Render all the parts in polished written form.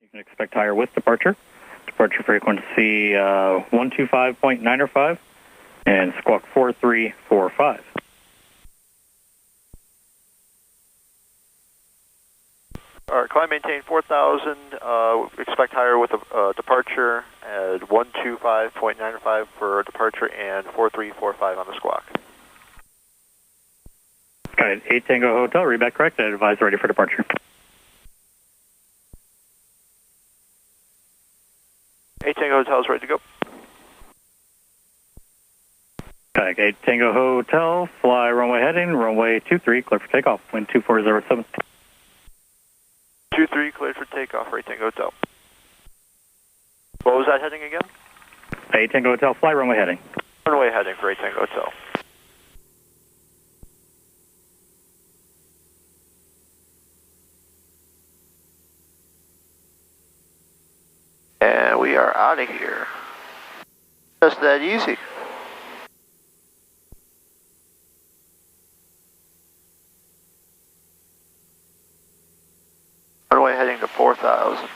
You can expect higher with departure. Departure frequency 125.905 and squawk 4345. All right, climb maintain 4,000, expect higher with departure at 125.95 for departure and 4345 on the squawk. Got it, 8 Tango Hotel, read back correct, and advise ready for departure. 8 Tango Hotel is ready to go. Got it, 8 Tango Hotel, fly runway heading, runway 23, clear for takeoff, wind 2407. 23, cleared for takeoff for 8 Tango Hotel. What was that heading again? 8 Tango Hotel, fly runway heading. Runway heading for 8 Tango Hotel. And we are out of here. Just that easy. Runway heading to 4,000.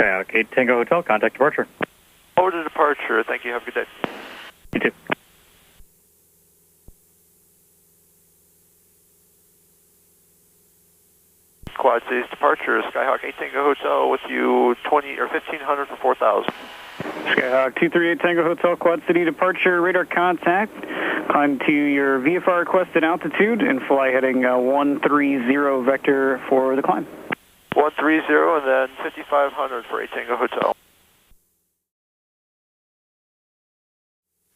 Okay, 8 Tango Hotel, contact departure. Over to departure, thank you, have a good day. You too. Quad Cities departure, Skyhawk 8 Tango Hotel with you 1500 for 4,000. Skyhawk 238 Tango Hotel, Quad City departure, radar contact. Climb to your VFR requested altitude and fly heading 130 vector for the climb. 130 and then 5500 for 8 Tango Hotel.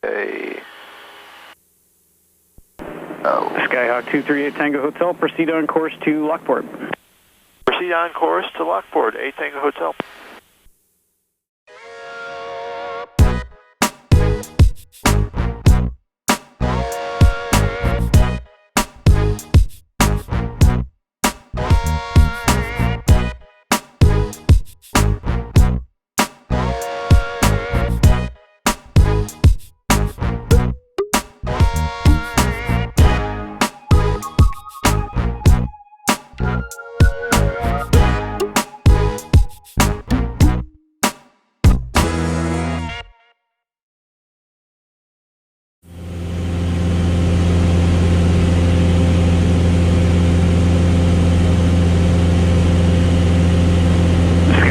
Hey. Skyhawk 238 Tango Hotel, proceed on course to Lockport. Proceed on course to Lockport, 8 Tango Hotel.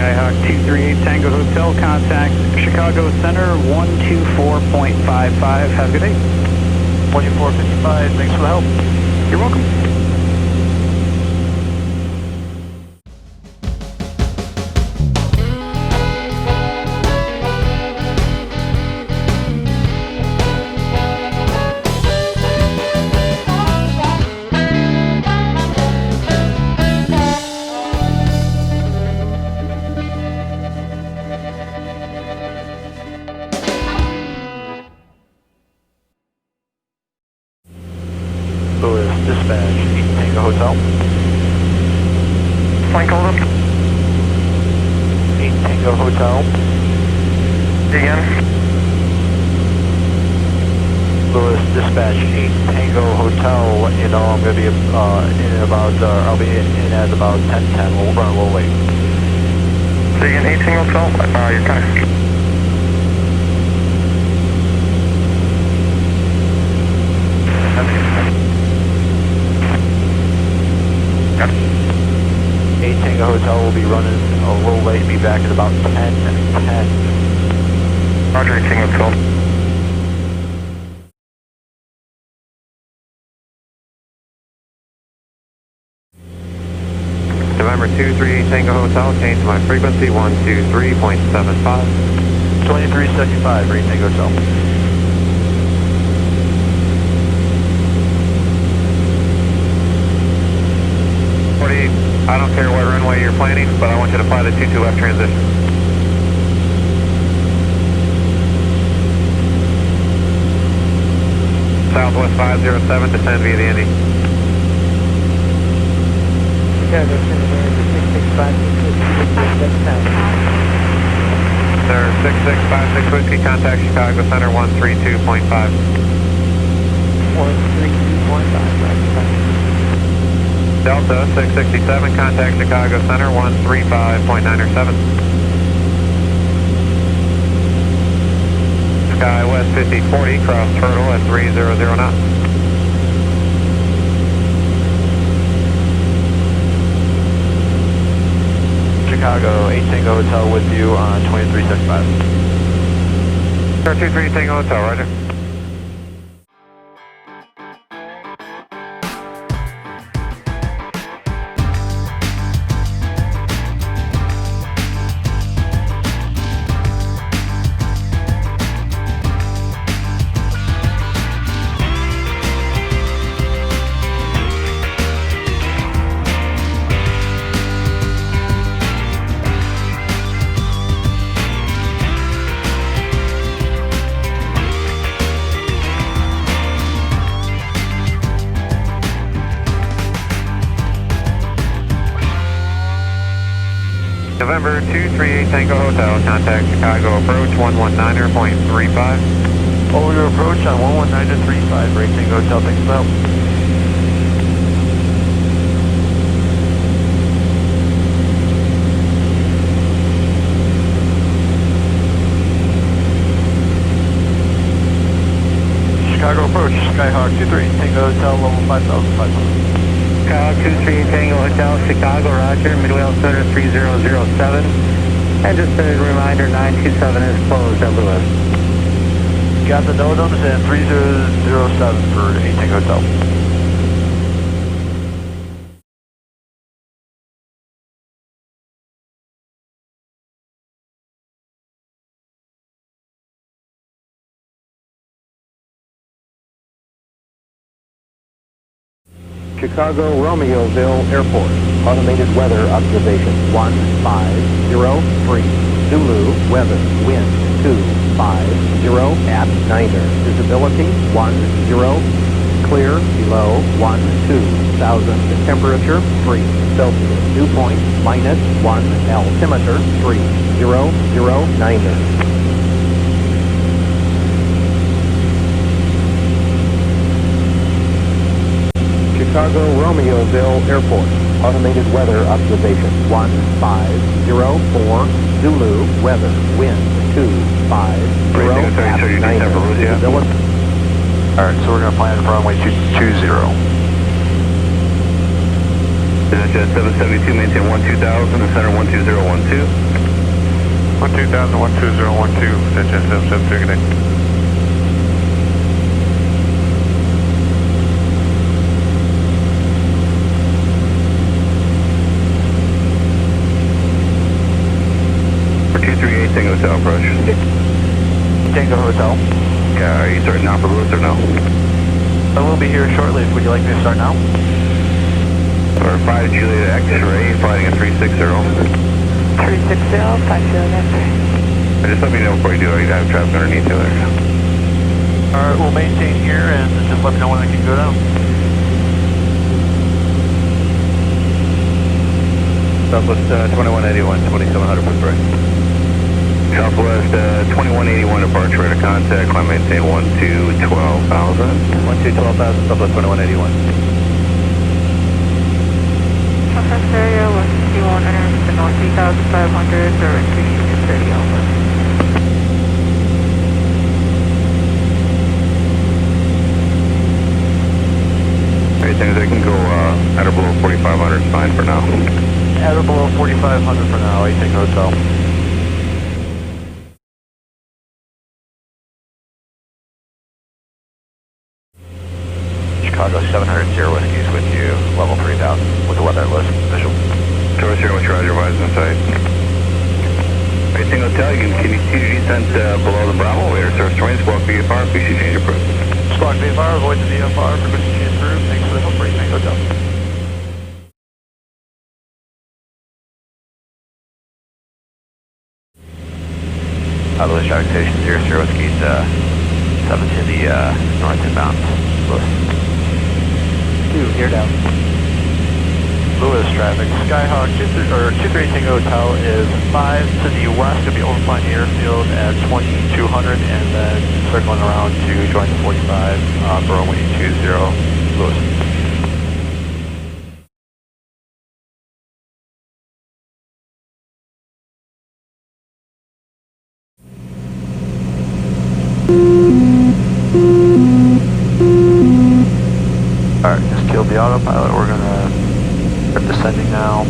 Skyhawk 238 Tango Hotel, contact Chicago Center 124.55. Have a good day. 2455, thanks for the help. You're welcome. Dispatch, 8 Tango Hotel. Flight call up. 8 Tango Hotel. Again. Louis, dispatch, 8 Tango Hotel. You know, I'm going to be in about, I'll be in at about 10:10. We'll run a little late. So again, 8 Tango Hotel, your time. Yep. 8 Tango Hotel will be running a little late, be back at about 10:10. Roger, 8 Tango Hotel. November 238 Tango Hotel, change my frequency 123.75. 2375, 8 Tango Hotel. I don't care what runway you're planning, but I want you to fly the 22 left transition. Southwest 507, descend via the Indy. Chicago, Center, 6656, Sir, 6656 Whiskey, contact Chicago Center 132.5. 132.5, Delta 667, contact Chicago Center 135.907. Sky West 5040, cross Turtle at 300 knots. Chicago, 8 Tango Hotel with you on 2365. Sir, 23 Tango Hotel, roger. November 238 Tango Hotel, contact Chicago approach 119.35. Over your approach on 119.35, Ray Tango Hotel, thanks for the help. Chicago approach, Skyhawk 23, Tango Hotel, level 5,500. Chicago 238 Tango Hotel, Chicago, roger, midway altimeter 3007. And just a reminder, 927 is closed at Lewis. Got the NOTAMs and 3007 for 8 Tango Hotel. Chicago Romeoville Airport. Automated weather observation 1503. Zulu weather wind 250 at Niner. Visibility 10. Clear below 12,000. Temperature 3 Celsius. Dew point -1. Altimeter 300 Niner. Chicago Romeoville Airport. Automated weather observation 1504. Zulu weather wind 250 at Niner. Visibility. Alright, so we're going to plan for runway 220. Jet 772, maintain 12000, and center 12012. 12000, 12012, Jet 772, good day. Tango Hotel approach. Tango Hotel. Yeah, are you starting now for Lewis or no? I will be here shortly. Would you like me to start now? Or 5 Juliet X-ray, flying at 360. 360, 5 Juliet X-ray. Just let me know before you do it. You have traffic underneath you there. Alright, we'll maintain here and just let me know when I can go down. Southwest 2181, 2700 foot break. Southwest 2181 departure rate of contact, climb maintain 12,000. 12,000, Southwest 2181. Southwest area, West 51 enters to north 3,500, or increasing to 30 over. Anything that can go at or below 4,500 is fine for now. At or below 4,500 for now, 8 Tango Hotel. Chicago 700 Whiskey's with you, level 3000, with the weather list visual. Tourist here, what's your roger, advise inside. Tango Hotel, can you see your descent below the Bravo? Later, service terrain, squawk VFR, please change approach. Squawk VFR, avoid the VFR, frequency change through. Thanks for the help, 8 Tango Hotel. Lewis Traffic Station 00 Whiskey's 7 to the north inbound. Lewis. 2, gear down. Lewis traffic, Skyhawk 238 Tango Hotel is 5 to the west, going to be overflying the airfield at 2200 and then circling around to join the 45 for runway 20, Lewis. Alright, just killed the autopilot, we're going to start descending now.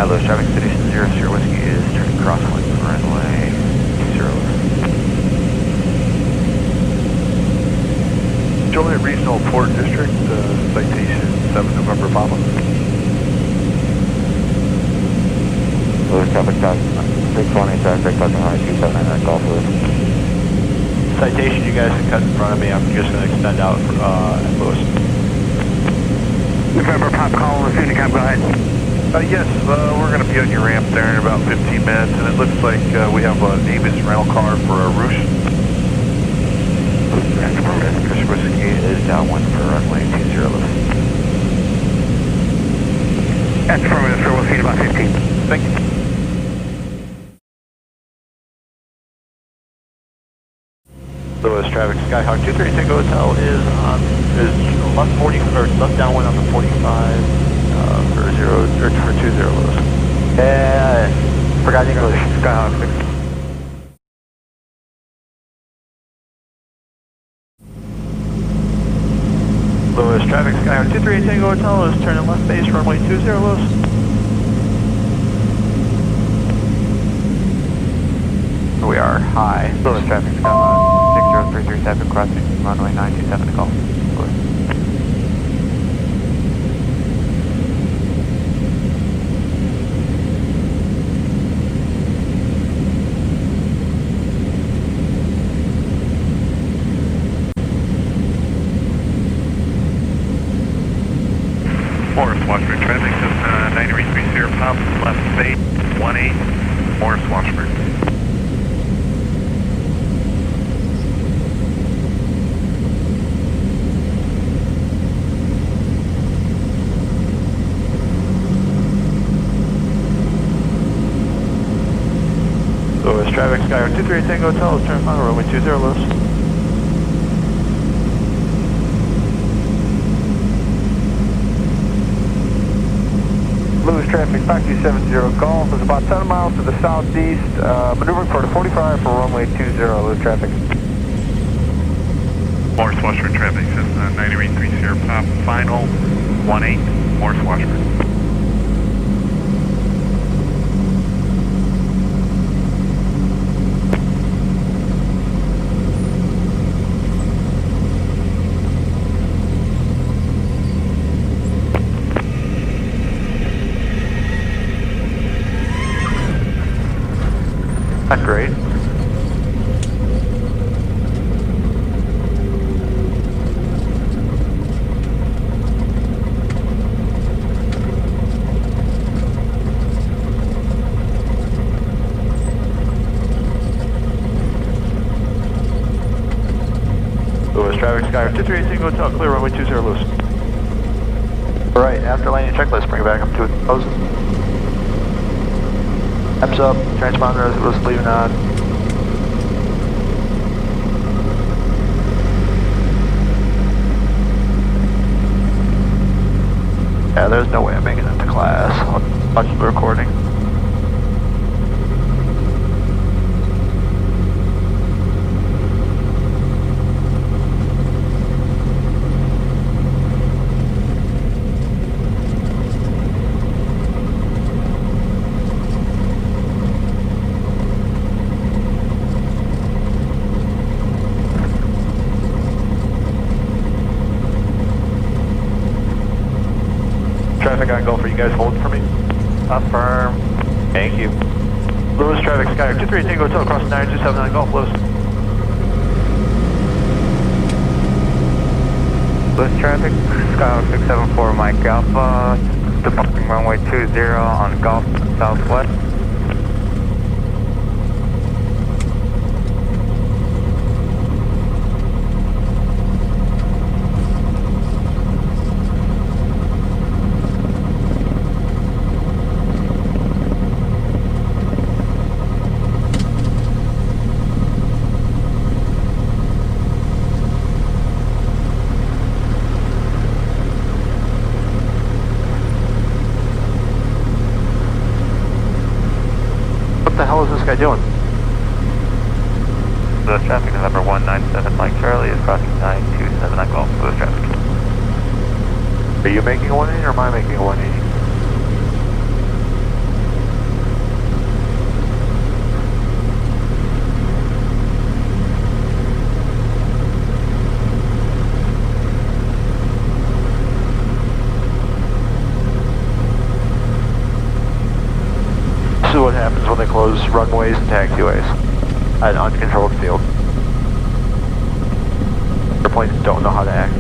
Lewis traffic, Citizen 0 Sierra Whiskey is turning crosswind for runway 20. Joliet Regional Port District, citation 7 November Papa. Lewis traffic, 620 traffic, touching high 279 Golf Lewis. Citation you guys can cut in front of me, I'm just going to extend out for, at Lewis. November Pop call, Unicom, go ahead. Yes, we're going to be on your ramp there in about 15 minutes, and it looks like we have a Davis rental car for a Roosh. That's affirmative. Chris Whiskey is downwind for runway 20 Lewis. That's affirmative, sir. We'll see you in about 15. Thank you. Lewis traffic, Skyhawk 230 Tango Hotel is left 40 or left downwind on the 45 for 20 Lewis. Forgot English, Skyhawk 6. Lewis traffic, Skyhawk 238 Tango Hotel is turning left base runway 20 Lewis. We are high. Lewis traffic, Skyhawk 6033 crossing runway 927 to Golf Lewis. Morris, Washburn traffic, 933 Sierra Pop, left base 18, Morris, Washburn. Lewis traffic, Skyhawk 238 Tango Hotel is turning final runway 20 Lewis. Lewis traffic, 5270 Golf is about 7 miles to the southeast, maneuvering for the 45 for runway 20, Lewis traffic. Morris, Washburn traffic, 933 Sierra Pop, final 18, Morris, Washburn. That's great. Lewis traffic, Skyhawk 238 Tango Hotel, clear runway 20 Lewis. Alright, after landing checklist, bring it back up to 1000. Temps up, transponder was leaving on. Yeah, there's no way I'm making it to class. I'll watch the recording. Traffic on Gulf, are you guys holding for me? Affirm. Thank you. Lewis traffic, Skyhawk 238 Tango Hotel, crossing 9279 Gulf, Lewis. Lewis traffic, Skyhawk 674 Mike Alpha, departing runway 20 on Golf Southwest. Louis traffic, November 197 Mike Charlie is crossing 927 on Gulf, Louis traffic. Are you making a 180 or am I making a 180? This is what happens when they close runways and taxiways at an uncontrolled field. Airplanes don't know how to act.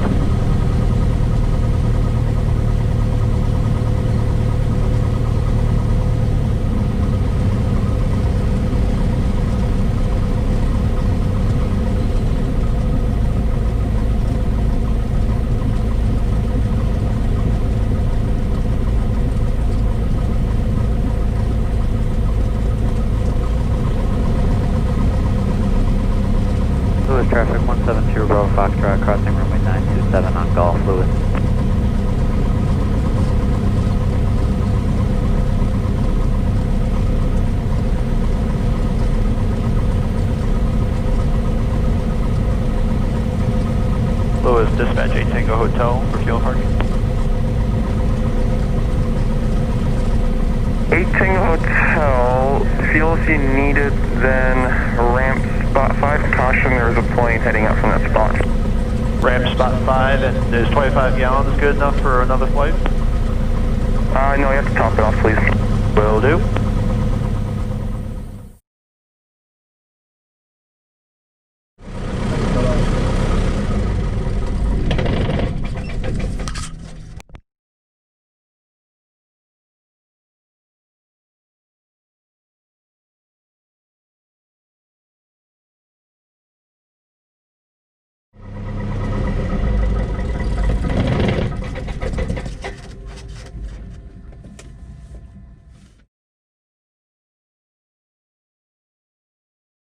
Louis traffic 172 Bravo Foxtrot crossing runway 927 on Gulf, Louis. Louis, dispatch 8 Tango Hotel for fuel parking. 8 Tango Hotel, fuel if you need it, then ramp spot 5, caution, there's a plane heading up from that spot. Ramp spot 5, and is 25 gallons good enough for another flight? No, you have to top it off, please.